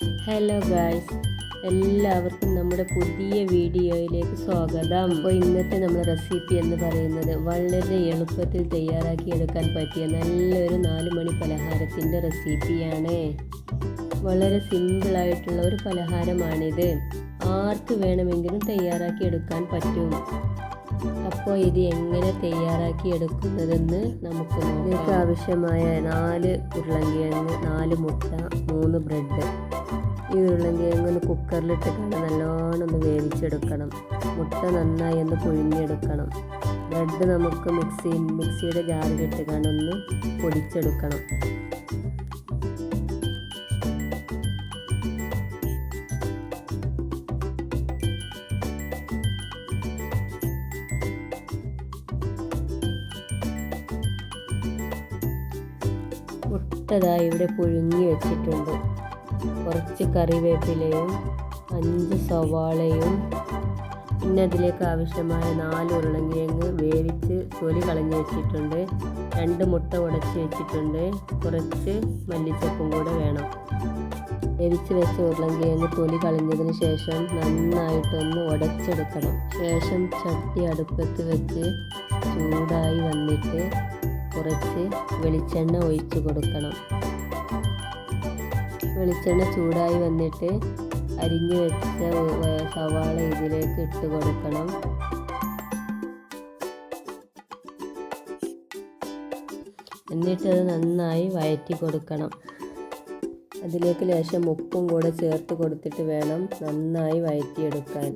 Hello guys, എല്ലാവർക്കും നമ്മുടെ പുതിയ വീഡിയോയിലേക്ക് സ്വാഗതം. അപ്പോൾ ഇന്നത്തെ നമ്മുടെ റെസിപ്പി എന്ന് പറയുന്നത് വളരെ എളുപ്പത്തിൽ തയ്യാറാക്കിയെടുക്കാൻ പറ്റിയ നല്ലൊരു 4 മണി പലഹാരത്തിൻ്റെ റെസിപ്പിയാണ്. വളരെ സിമ്പിളായിട്ടുള്ള ഒരു പലഹാരമാണിത്. ആർക്ക് വേണമെങ്കിലും തയ്യാറാക്കിയെടുക്കാൻ പറ്റും. അപ്പോൾ ഇത് എങ്ങനെ തയ്യാറാക്കിയെടുക്കുന്നതെന്ന് നമുക്ക് നോക്കാം. ഇതിലേക്ക് ആവശ്യമായ 4 ഉരുളൻകിഴങ്ങ്, 4 മുട്ട, 3 ബ്രെഡ്. ഈ ഉരുളൻകിഴങ്ങ് ഒന്ന് കുക്കറിലിട്ട് നല്ലോണം ഒന്ന് വേവിച്ചെടുക്കണം. മുട്ട നന്നായി ഒന്ന് പുഴുങ്ങിയെടുക്കണം. ബ്രെഡ് നമുക്ക് മിക്സിയുടെ ജാറിലിട്ട് ഒന്ന് പൊടിച്ചെടുക്കണം. മുട്ട ഇവിടെ പുഴുങ്ങി വെച്ചിട്ടുണ്ട്. കുറച്ച് കറിവേപ്പിലയും 5 സവാളയും, പിന്നെ അതിലേക്ക് ആവശ്യമായ 4 ഉരുളൻകിഴങ്ങ് വേവിച്ച് തൊലി കളഞ്ഞ് വെച്ചിട്ടുണ്ട്. 2 മുട്ട ഉടച്ച് വെച്ചിട്ടുണ്ട്. കുറച്ച് മല്ലിച്ചപ്പും കൂടെ വേണം. വേവിച്ച് വെച്ച ഉരുളൻകിഴങ്ങ് തൊലി കളഞ്ഞതിന് ശേഷം നന്നായിട്ടൊന്ന് ഉടച്ചെടുക്കണം. ശേഷം ചട്ടി അടുപ്പത്ത് വെച്ച് ചൂടായി വന്നിട്ട് കുറച്ച് വെളിച്ചെണ്ണ ഒഴിച്ച് കൊടുക്കണം. വെളിച്ചെണ്ണ ചൂടായി വന്നിട്ട് അരിഞ്ഞു വെച്ച സവാള ഇതിലേക്ക് ഇട്ട് കൊടുക്കണം. എന്നിട്ട് അത് നന്നായി വഴറ്റി കൊടുക്കണം. അതിലേക്ക് ലേശം ഉപ്പും കൂടെ ചേർത്ത് കൊടുത്തിട്ട് വേണം നന്നായി വഴറ്റിയെടുക്കാൻ.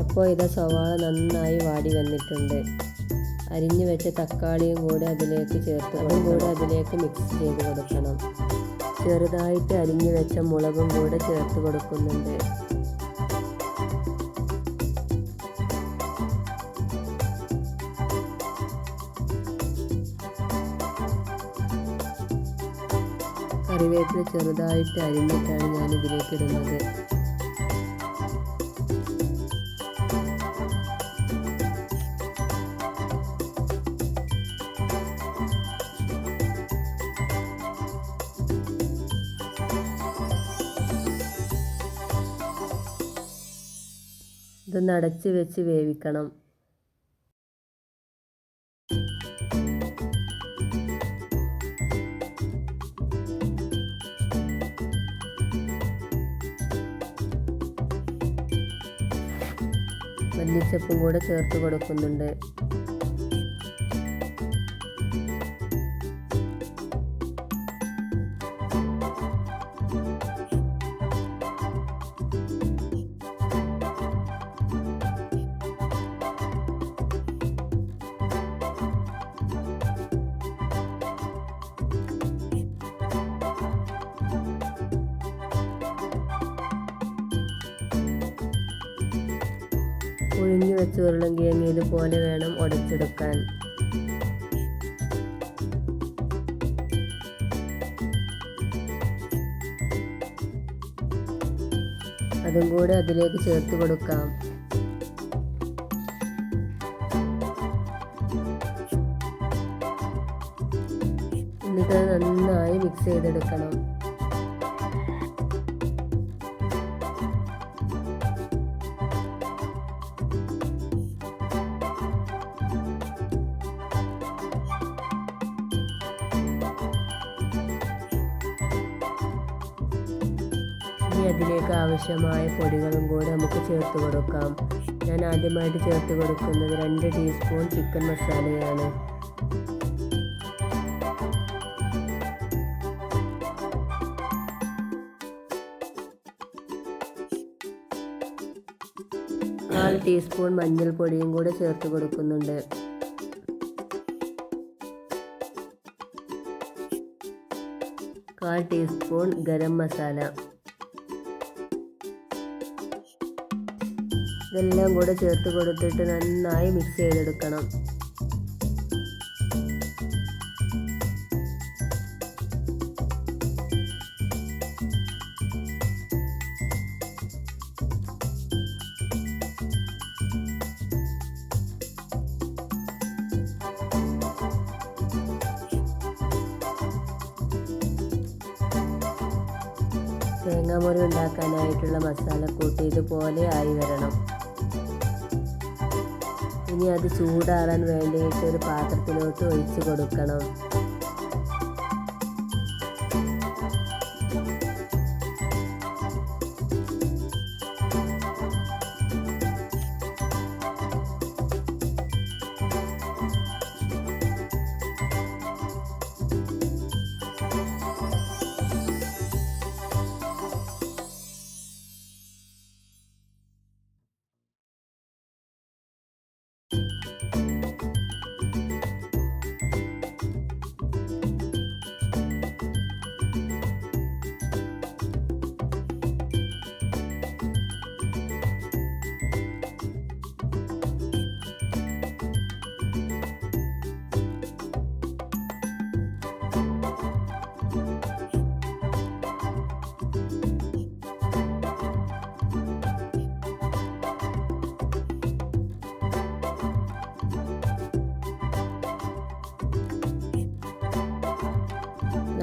അപ്പോൾ ഇത് സവാള നന്നായി വാടി വന്നിട്ടുണ്ട്. അരിഞ്ഞു വെച്ച തക്കാളിയും കൂടെ അതിലേക്ക് ചേർത്ത് അതിലേക്ക് മിക്സ് ചെയ്ത് കൊടുക്കണം. ചെറുതായിട്ട് അരിഞ്ഞു വെച്ച മുളകും കൂടെ ചേർത്ത് കൊടുക്കുന്നുണ്ട്. കറിവേപ്പില ചെറുതായിട്ട് അരിഞ്ഞിട്ടാണ് ഞാൻ ഇതിലേക്ക് ഇടുന്നത്. ഇതൊന്ന് അടച്ച് വെച്ച് വേവിക്കണം. മല്ലിച്ചപ്പും കൂടെ ചേർത്ത് കൊടുക്കുന്നുണ്ട്. പുഴുങ്ങി വെച്ച ഉരുളൻകിഴങ്ങ് ഇതുപോലെ വേണം ഉടച്ചെടുക്കാൻ. അതും കൂടെ അതിലേക്ക് ചേർത്ത് കൊടുക്കാം. എന്നിട്ട് നന്നായി മിക്സ് ചെയ്തെടുക്കണം. അതിലേക്ക് ആവശ്യമായ പൊടികളും കൂടെ നമുക്ക് ചേർത്ത് കൊടുക്കാം. ഞാൻ ആദ്യമായിട്ട് ചേർത്ത് കൊടുക്കുന്നത് 2 ടീസ്പൂൺ ചിക്കൻ മസാലയാണ്. കാൽ ടീസ്പൂൺ മഞ്ഞൾപ്പൊടിയും കൂടെ ചേർത്ത് കൊടുക്കുന്നുണ്ട്. കാൽ ടീസ്പൂൺ ഗരം മസാല. ഇതെല്ലാം കൂടെ ചേർത്ത് കൊടുത്തിട്ട് നന്നായി മിക്സ് ചെയ്തെടുക്കണം. തേങ്ങാമുറി ഉണ്ടാക്കാനായിട്ടുള്ള മസാലക്കൂട്ട് ഇതുപോലെ ആയി വരണം. ഇനി അത് ചൂടാറാൻ വേണ്ടിയിട്ട് ഒരു പാത്രത്തിലോട്ട് ഒഴിച്ച് കൊടുക്കണം.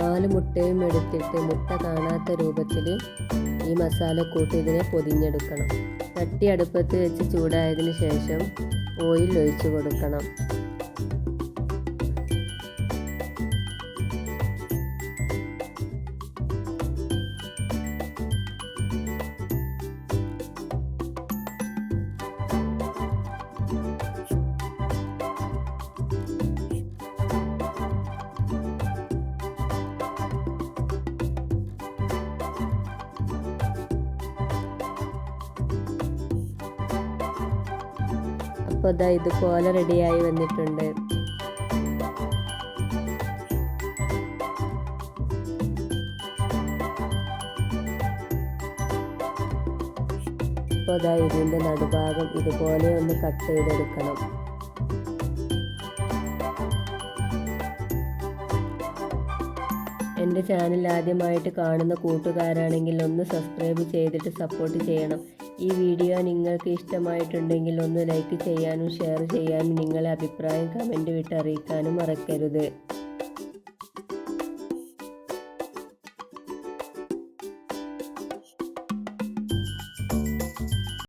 നാല് മുട്ടയും എടുത്തിട്ട് മുട്ട കാണാത്ത രൂപത്തിൽ ഈ മസാലക്കൂട്ട് ഇതിനെ പൊതിഞ്ഞെടുക്കണം. ചട്ടി അടുപ്പത്ത് വെച്ച് ചൂടായതിന് ശേഷം ഓയിൽ ഒഴിച്ച് കൊടുക്കണം. അപ്പോൾ ഇതാ ഇതുപോലെ റെഡിയായി വന്നിട്ടുണ്ട്. അപ്പോൾ ഇതാ ഇതിൻ്റെ നടുഭാഗം ഇതുപോലെ ഒന്ന് കട്ട് ചെയ്തെടുക്കണം. എൻ്റെ ചാനൽ ആദ്യമായിട്ട് കാണുന്ന കൂട്ടുകാരാണെങ്കിൽ ഒന്ന് സബ്സ്ക്രൈബ് ചെയ്തിട്ട് സപ്പോർട്ട് ചെയ്യണം. ഈ വീഡിയോ നിങ്ങൾക്ക് ഇഷ്ടമായിട്ടുണ്ടെങ്കിൽ ഒന്ന് ലൈക്ക് ചെയ്യാനും ഷെയർ ചെയ്യാനും നിങ്ങളെ അഭിപ്രായം കമൻറ്റ് വിട്ട് അറിയിക്കാനും മറക്കരുത്.